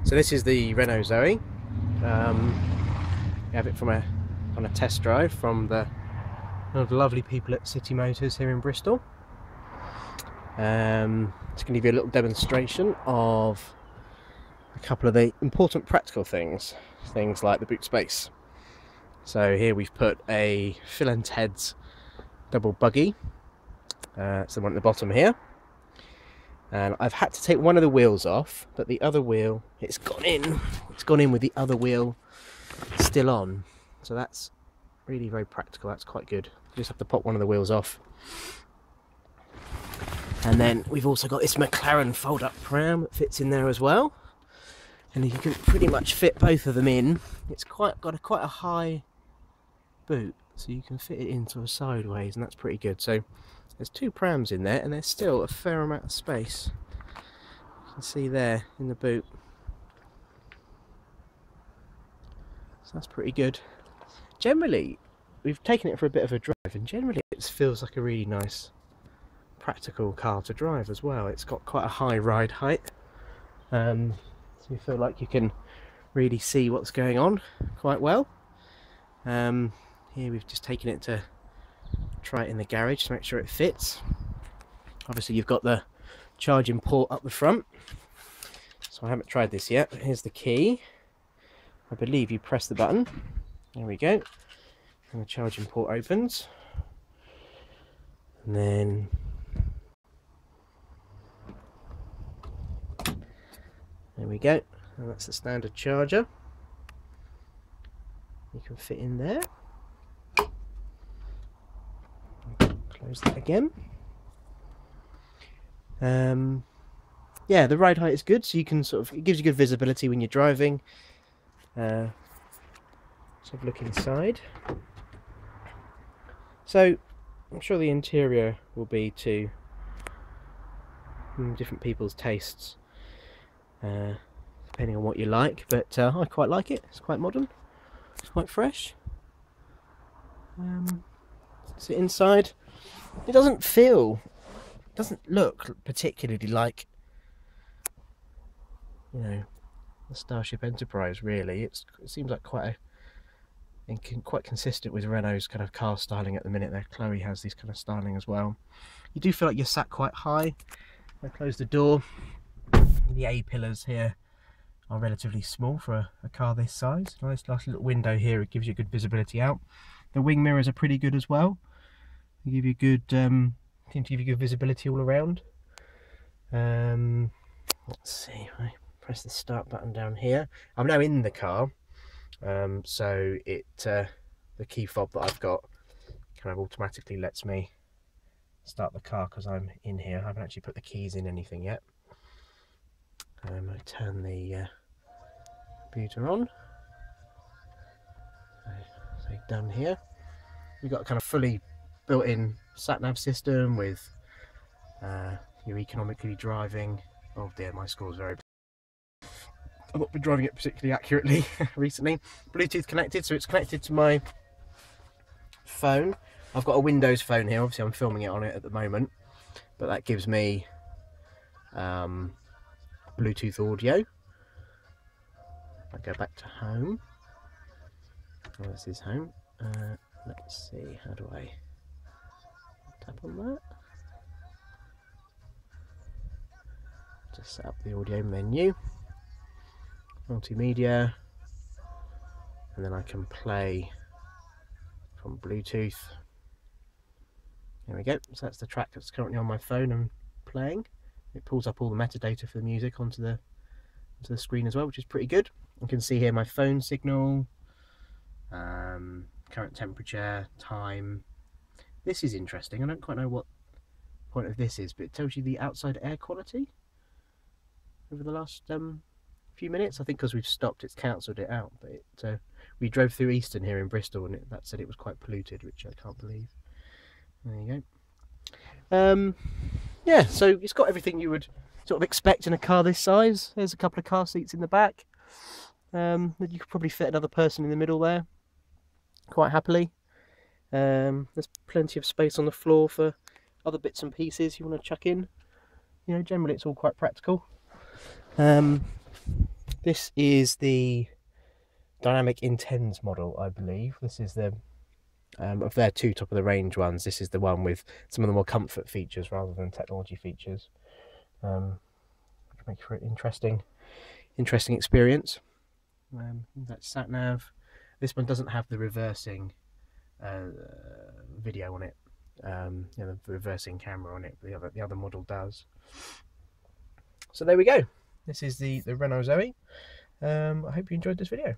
So this is the Renault Zoe. We have it on a test drive from the lovely people at City Motors here in Bristol. It's going to give you a little demonstration of a couple of the important practical things like the boot space. So here we've put a Phil and Ted's double buggy. It's the one at the bottom here. And I've had to take one of the wheels off, but the other wheel, it's gone in with the other wheel still on. So that's really very practical. That's quite good. You just have to pop one of the wheels off. And then we've also got this McLaren fold-up pram that fits in there as well. And you can pretty much fit both of them in. It's got quite a high boot, so you can fit it in sort of sideways, and that's pretty good. So there's two prams in there, and there's still a fair amount of space. You can see there in the boot. So that's pretty good. Generally, we've taken it for a bit of a drive, and generally it feels like a really nice, practical car to drive as well. It's got quite a high ride height, so you feel like you can really see what's going on quite well. Here we've just taken it to try it in the garage to make sure it fits. Obviously you've got the charging port up the front, so I haven't tried this yet. Here's the key. I believe you press the button, there we go, and the charging port opens, and then there we go, and that's the standard charger. You can fit in there. Close that again. Yeah, the ride height is good, so you can it gives you good visibility when you're driving. Let's have a look inside. So I'm sure the interior will be to different people's tastes, depending on what you like, but I quite like it. It's quite modern, it's quite fresh. So inside, it doesn't look particularly like, you know, the Starship Enterprise really. It seems like quite consistent with Renault's kind of car styling at the minute there. Chloe has this kind of styling as well. You do feel like you're sat quite high. I close the door. The A-pillars here are relatively small for a car this size. Nice little window here, it gives you good visibility out. The wing mirrors are pretty good as well. They give you good, seem to give you good visibility all around. Let's see, I press the start button down here. I'm now in the car, so the key fob that I've got kind of automatically lets me start the car because I'm in here. I haven't actually put the keys in anything yet. I turn the computer on. So done here. We've got a kind of fully built-in sat-nav system with your economically driving. Oh dear, my score's very... I've not been driving it particularly accurately recently. Bluetooth connected, so it's connected to my phone. I've got a Windows phone here, obviously I'm filming it on it at the moment, but that gives me Bluetooth audio. I go back to home. Oh, this is home. Let's see, how do I tap on that? Just set up the audio menu, multimedia, and then I can play from Bluetooth. There we go, so that's the track that's currently on my phone and playing. It pulls up all the metadata for the music onto the screen as well, which is pretty good. You can see here my phone signal, current temperature, time. This is interesting. I don't quite know what the point of this is, but it tells you the outside air quality over the last few minutes. I think because we've stopped, it's cancelled it out. But we drove through Easton here in Bristol, and that said it was quite polluted, which I can't believe. There you go. Yeah, so it's got everything you would sort of expect in a car this size. There's a couple of car seats in the back. You could probably fit another person in the middle there quite happily. There's plenty of space on the floor for other bits and pieces you want to chuck in. You know, generally it's all quite practical. This is the Dynamic Intens model, I believe. This is the of their two top of the range ones. This is the one with some of the more comfort features rather than technology features, which makes for an interesting experience. That's sat nav. This one doesn't have the reversing video on it, the reversing camera on it. The other model does. So there we go. This is the Renault Zoe. I hope you enjoyed this video.